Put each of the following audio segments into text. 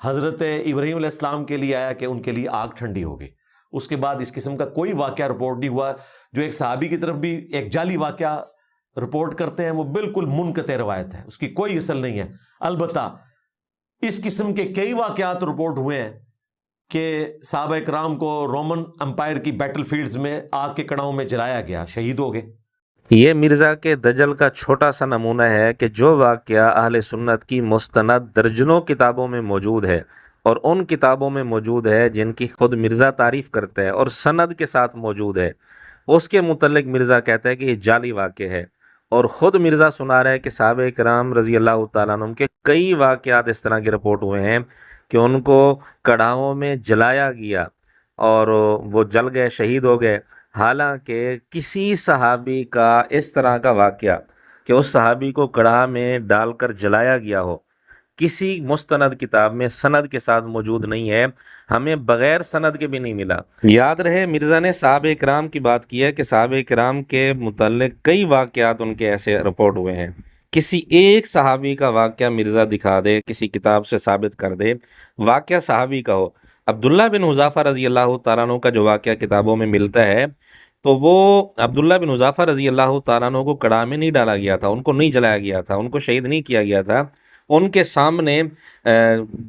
حضرت ابراہیم علیہ السلام کے لیے آیا کہ ان کے لیے آگ ٹھنڈی ہو گئی. اس کے بعد اس قسم کا کوئی واقعہ رپورٹ نہیں ہوا. جو ایک صحابی کی طرف بھی ایک جعلی واقعہ رپورٹ کرتے ہیں وہ بالکل منقطع روایت ہے، اس کی کوئی اصل نہیں ہے. البتہ اس قسم کے کئی واقعات رپورٹ ہوئے ہیں کہ صحابہ کرام کو رومن امپائر کی بیٹل فیلڈز میں آگ کے کڑاؤں میں جلایا گیا، شہید ہو گئے. یہ مرزا کے دجل کا چھوٹا سا نمونہ ہے کہ جو واقعہ اہل سنت کی مستند درجنوں کتابوں میں موجود ہے، اور ان کتابوں میں موجود ہے جن کی خود مرزا تعریف کرتا ہے اور سند کے ساتھ موجود ہے، اس کے متعلق مرزا کہتا ہے کہ یہ جعلی واقع ہے. اور خود مرزا سنا رہا ہے کہ صحابہ کرام رضی اللہ تعالیٰ عنہم کے کئی واقعات اس طرح کے رپورٹ ہوئے ہیں کہ ان کو کڑاہوں میں جلایا گیا اور وہ جل گئے، شہید ہو گئے. حالانکہ کسی صحابی کا اس طرح کا واقعہ کہ اس صحابی کو کڑاہ میں ڈال کر جلایا گیا ہو، کسی مستند کتاب میں سند کے ساتھ موجود نہیں ہے، ہمیں بغیر سند کے بھی نہیں ملا. یاد رہے مرزا نے صحابہ کرام کی بات کی ہے کہ صحابہ کرام کے متعلق کئی واقعات ان کے ایسے رپورٹ ہوئے ہیں. کسی ایک صحابی کا واقعہ مرزا دکھا دے، کسی کتاب سے ثابت کر دے، واقعہ صحابی کا ہو. عبداللہ بن حذافہ رضی اللہ تعالیٰ عنہ کا جو واقعہ کتابوں میں ملتا ہے تو وہ عبداللہ بن حذافہ رضی اللہ تعالیٰ عنہ کو کڑاہ میں نہیں ڈالا گیا تھا، ان کو نہیں جلایا گیا تھا، ان کو شہید نہیں کیا گیا تھا. ان کے سامنے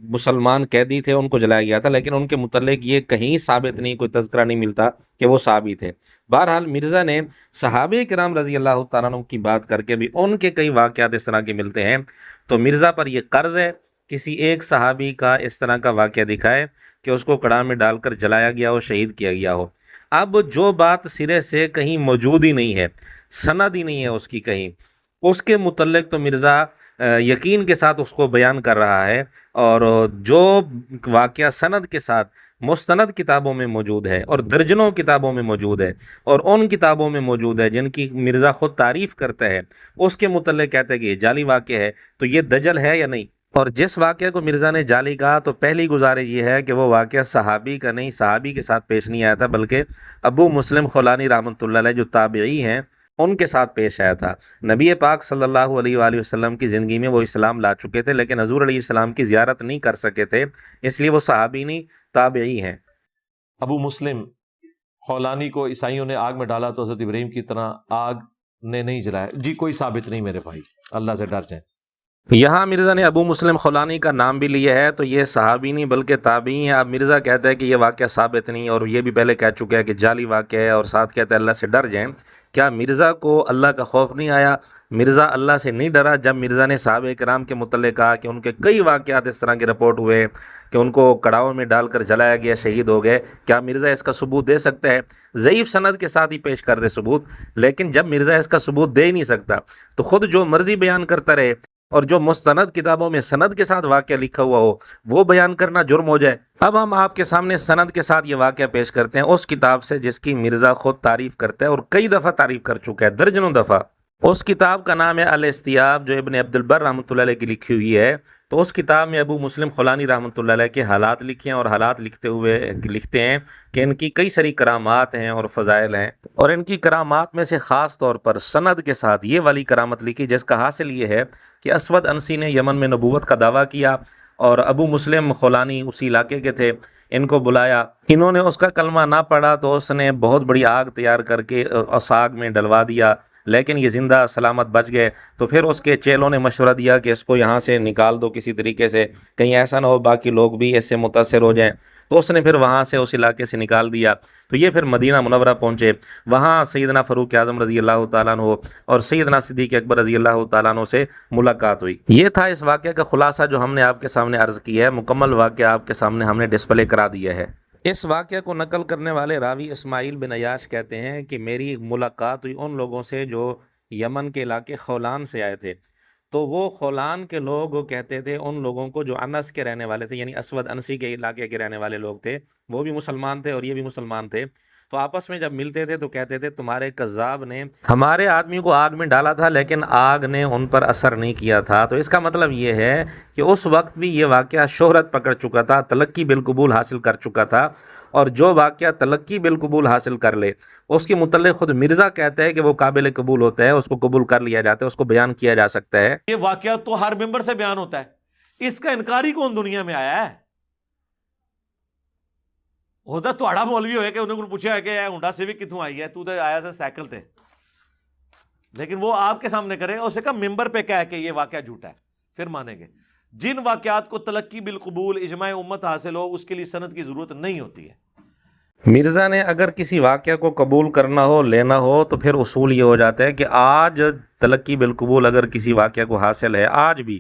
مسلمان قیدی تھے، ان کو جلایا گیا تھا، لیکن ان کے متعلق یہ کہیں ثابت نہیں، کوئی تذکرہ نہیں ملتا کہ وہ صحابی تھے. بہرحال مرزا نے صحابہ کرام رضی اللہ تعالیٰ عنہ کی بات کر کے بھی ان کے کئی واقعات اس طرح کے ملتے ہیں. تو مرزا پر یہ قرض ہے کسی ایک صحابی کا اس طرح کا واقعہ دکھائے کہ اس کو کڑاہ میں ڈال کر جلایا گیا ہو، شہید کیا گیا ہو. اب جو بات سرے سے کہیں موجود ہی نہیں ہے، سند ہی نہیں ہے اس کی کہیں، اس کے متعلق تو مرزا یقین کے ساتھ اس کو بیان کر رہا ہے. اور جو واقعہ سند کے ساتھ مستند کتابوں میں موجود ہے اور درجنوں کتابوں میں موجود ہے اور ان کتابوں میں موجود ہے جن کی مرزا خود تعریف کرتا ہے، اس کے متعلق کہتا ہے کہ یہ جعلی واقعہ ہے، تو یہ دجل ہے یا نہیں. اور جس واقعہ کو مرزا نے جعلی کہا تو پہلی گزارش یہ ہے کہ وہ واقعہ صحابی کا نہیں، صحابی کے ساتھ پیش نہیں آیا تھا، بلکہ ابو مسلم خولانی رحمۃ اللہ علیہ جو تابعی ہیں ان کے ساتھ پیش آیا تھا. نبی پاک صلی اللہ علیہ وآلہ وسلم کی زندگی میں وہ اسلام لا چکے تھے، لیکن حضور علیہ السلام کی زیارت نہیں کر سکے تھے، اس لیے وہ صحابی نہیں، تابعی ہیں. ابو مسلم خولانی کو عیسائیوں نے آگ میں ڈالا تو حضرت ابراہیم کی طرح آگ نے نہیں جلایا. جی کوئی ثابت نہیں میرے بھائی، اللہ سے ڈر جائیں. یہاں مرزا نے ابو مسلم خولانی کا نام بھی لیا ہے تو یہ صحابی نہیں بلکہ تابعی ہیں. اب مرزا کہتا ہے کہ یہ واقعہ ثابت نہیں، اور یہ بھی پہلے کہہ چکا ہے کہ جعلی واقعہ ہے، اور ساتھ کہتا ہے اللہ سے ڈر جائیں. کیا مرزا کو اللہ کا خوف نہیں آیا؟ مرزا اللہ سے نہیں ڈرا جب مرزا نے صحابہ کرام کے متعلق کہا کہ ان کے کئی واقعات اس طرح کے رپورٹ ہوئے کہ ان کو کڑاہوں میں ڈال کر جلایا گیا، شہید ہو گئے؟ کیا مرزا اس کا ثبوت دے سکتا ہے؟ ضعیف سند کے ساتھ ہی پیش کر دے ثبوت. لیکن جب مرزا اس کا ثبوت دے ہی نہیں سکتا تو خود جو مرضی بیان کرتا رہے اور جو مستند کتابوں میں سند کے ساتھ واقعہ لکھا ہوا ہو وہ بیان کرنا جرم ہو جائے. اب ہم آپ کے سامنے سند کے ساتھ یہ واقعہ پیش کرتے ہیں اس کتاب سے جس کی مرزا خود تعریف کرتا ہے اور کئی دفعہ تعریف کر چکا ہے، درجنوں دفعہ. اس کتاب کا نام ہے الاستیاب، جو ابن عبد البر رحمۃ اللہ علیہ کی لکھی ہوئی ہے. تو اس کتاب میں ابو مسلم خولانی رحمۃ اللہ علیہ کے حالات لکھے ہیں، اور حالات لکھتے ہیں کہ ان کی کئی ساری کرامات ہیں اور فضائل ہیں، اور ان کی کرامات میں سے خاص طور پر سند کے ساتھ یہ والی کرامت لکھی جس کا حاصل یہ ہے کہ اسود انسی نے یمن میں نبوت کا دعویٰ کیا، اور ابو مسلم خولانی اسی علاقے کے تھے. ان کو بلایا، انہوں نے اس کا کلمہ نہ پڑھا تو اس نے بہت بڑی آگ تیار کر کے اس آگ میں ڈلوا دیا، لیکن یہ زندہ سلامت بچ گئے. تو پھر اس کے چیلوں نے مشورہ دیا کہ اس کو یہاں سے نکال دو کسی طریقے سے، کہیں ایسا نہ ہو باقی لوگ بھی اس سے متاثر ہو جائیں. تو اس نے پھر وہاں سے اس علاقے سے نکال دیا. تو یہ پھر مدینہ منورہ پہنچے، وہاں سیدنا فاروق اعظم رضی اللہ تعالیٰ عنہ اور سیدنا صدیق اکبر رضی اللہ تعالیٰ عنہ سے ملاقات ہوئی. یہ تھا اس واقعہ کا خلاصہ جو ہم نے آپ کے سامنے عرض کیا ہے. مکمل واقعہ آپ کے سامنے ہم نے ڈسپلے کرا دیا ہے. اس واقعہ کو نقل کرنے والے راوی اسماعیل بن عیاش کہتے ہیں کہ میری ملاقات ہوئی ان لوگوں سے جو یمن کے علاقے خولان سے آئے تھے. تو وہ خولان کے لوگ کہتے تھے ان لوگوں کو جو انس کے رہنے والے تھے، یعنی اسود انسی کے علاقے کے رہنے والے لوگ تھے، وہ بھی مسلمان تھے اور یہ بھی مسلمان تھے. تو آپس میں جب ملتے تھے تو کہتے تھے تمہارے کذاب نے ہمارے آدمی کو آگ میں ڈالا تھا لیکن آگ نے ان پر اثر نہیں کیا تھا. تو اس کا مطلب یہ ہے کہ اس وقت بھی یہ واقعہ شہرت پکڑ چکا تھا، تلقی بالقبول حاصل کر چکا تھا، اور جو واقعہ تلقی بالقبول حاصل کر لے اس کے متعلق خود مرزا کہتا ہے کہ وہ قابل قبول ہوتا ہے، اس کو قبول کر لیا جاتا ہے، اس کو بیان کیا جا سکتا ہے. یہ واقعہ تو ہر ممبر سے بیان ہوتا ہے اس کا انکاری کون دنیا میں آیا ہے؟ ہوتا تھوڑا مولوی ہوئے کہ انہوں نے پوچھا ہے کہ ہونڈا سیوک کتوں آئی ہے، تو تے آیا سے سائیکل تے، لیکن وہ آپ کے سامنے کرے اور اسے کہا ممبر پہ کہہ کہ یہ واقعہ جھوٹا ہے، پھر مانیں گے۔ جن واقعات کو تلقی بالقبول اجماع امت حاصل ہو اس کے لیے سند کی ضرورت نہیں ہوتی ہے۔ مرزا نے اگر کسی واقعہ کو قبول کرنا ہو، لینا ہو، تو پھر اصول یہ ہو جاتا ہے کہ آج تلقی بالقبول اگر کسی واقعہ کو حاصل ہے، آج بھی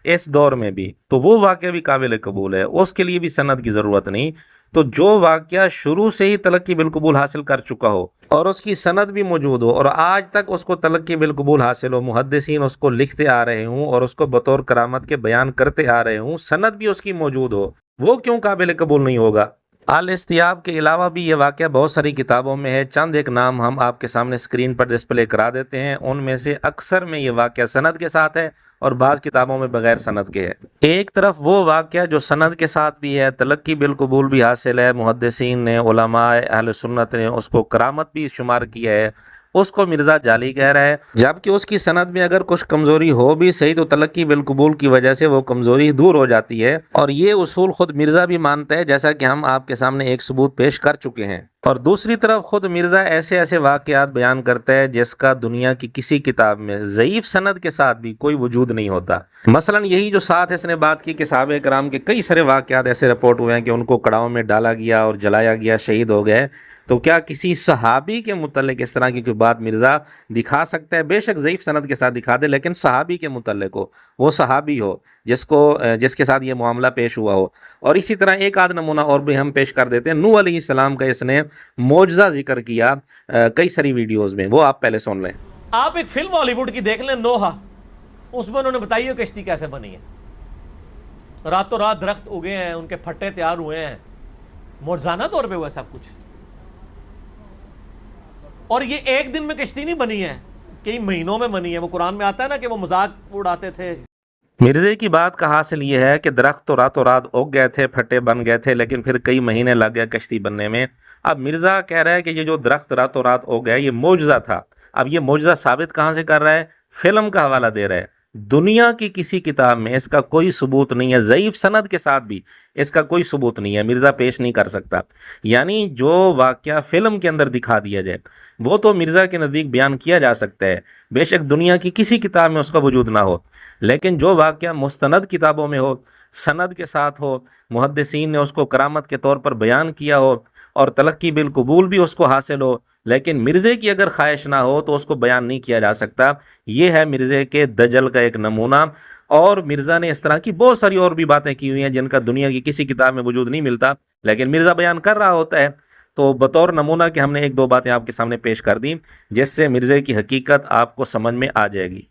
اس دور میں بھی، تو وہ واقعہ بھی قابل قبول ہے، اس کے لیے بھی سند کی ضرورت نہیں۔ تو جو واقعہ شروع سے ہی تلقی بالقبول حاصل کر چکا ہو اور اس کی سند بھی موجود ہو اور آج تک اس کو تلقی بالقبول حاصل ہو، محدثین اس کو لکھتے آ رہے ہوں اور اس کو بطور کرامت کے بیان کرتے آ رہے ہوں، سند بھی اس کی موجود ہو، وہ کیوں قابل قبول نہیں ہوگا؟ الاستیاب کے علاوہ بھی یہ واقعہ بہت ساری کتابوں میں ہے، چند ایک نام ہم آپ کے سامنے اسکرین پر ڈسپلے کرا دیتے ہیں، ان میں سے اکثر میں یہ واقعہ سند کے ساتھ ہے اور بعض کتابوں میں بغیر سند کے ہے۔ ایک طرف وہ واقعہ جو سند کے ساتھ بھی ہے، تلقی بالقبول بھی حاصل ہے، محدثین نے، علماء اہل سنت نے اس کو کرامت بھی شمار کیا ہے، اس کو مرزا جعلی کہہ رہا ہے، جبکہ اس کی سند میں اگر کچھ کمزوری ہو بھی صحیح تو تلقی بالقبول کی وجہ سے وہ کمزوری دور ہو جاتی ہے، اور یہ اصول خود مرزا بھی مانتا ہے، جیسا کہ ہم آپ کے سامنے ایک ثبوت پیش کر چکے ہیں۔ اور دوسری طرف خود مرزا ایسے ایسے واقعات بیان کرتا ہے جس کا دنیا کی کسی کتاب میں ضعیف سند کے ساتھ بھی کوئی وجود نہیں ہوتا۔ مثلا یہی جو ساتھ اس نے بات کی کہ صحابہ کرام کے کئی سارے واقعات ایسے رپورٹ ہوئے ہیں کہ ان کو کڑاؤں میں ڈالا گیا اور جلایا گیا، شہید ہو گئے، تو کیا کسی صحابی کے متعلق اس طرح کی کوئی بات مرزا دکھا سکتا ہے؟ بے شک ضعیف سند کے ساتھ دکھا دے، لیکن صحابی کے متعلق ہو، وہ صحابی ہو جس کے ساتھ یہ معاملہ پیش ہوا ہو۔ اور اسی طرح ایک آدھ نمونہ اور بھی ہم پیش کر دیتے ہیں، نوح علیہ السلام کا اس نے معجزہ ذکر کیا کئی ساری ویڈیوز میں، وہ آپ پہلے سن لیں۔ آپ ایک فلم ہالی ووڈ کی دیکھ لیں، نوح، اس میں انہوں نے بتائی ہے کشتی کیسے بنی ہے، راتوں رات درخت اگے ہیں، ان کے پھٹے تیار ہوئے ہیں، معجزانہ طور پہ ہوا سب کچھ، اور یہ ایک دن میں کشتی نہیں بنی ہے، کئی مہینوں میں بنی ہے۔ وہ قرآن میں آتا ہے نا کہ وہ مذاق اڑاتے تھے۔ مرزے کی بات کا حاصل یہ ہے کہ درخت تو راتوں رات اگ گئے تھے، پھٹے بن گئے تھے، لیکن پھر کئی مہینے لگ گئے کشتی بننے میں۔ اب مرزا کہہ رہا ہے کہ یہ جو درخت راتوں رات اگ گئے یہ معجزہ تھا۔ اب یہ معجزہ ثابت کہاں سے کر رہا ہے؟ فلم کا حوالہ دے رہا ہے۔ دنیا کی کسی کتاب میں اس کا کوئی ثبوت نہیں ہے، ضعیف سند کے ساتھ بھی اس کا کوئی ثبوت نہیں ہے، مرزا پیش نہیں کر سکتا۔ یعنی جو واقعہ فلم کے اندر دکھا دیا جائے وہ تو مرزا کے نزدیک بیان کیا جا سکتا ہے، بے شک دنیا کی کسی کتاب میں اس کا وجود نہ ہو، لیکن جو واقعہ مستند کتابوں میں ہو، سند کے ساتھ ہو، محدثین نے اس کو کرامت کے طور پر بیان کیا ہو اور تلقی بالقبول بھی اس کو حاصل ہو، لیکن مرزے کی اگر خواہش نہ ہو تو اس کو بیان نہیں کیا جا سکتا۔ یہ ہے مرزے کے دجل کا ایک نمونہ۔ اور مرزا نے اس طرح کی بہت ساری اور بھی باتیں کی ہوئی ہیں جن کا دنیا کی کسی کتاب میں وجود نہیں ملتا، لیکن مرزا بیان کر رہا ہوتا ہے۔ تو بطور نمونہ کہ ہم نے ایک دو باتیں آپ کے سامنے پیش کر دیں جس سے مرزے کی حقیقت آپ کو سمجھ میں آ جائے گی۔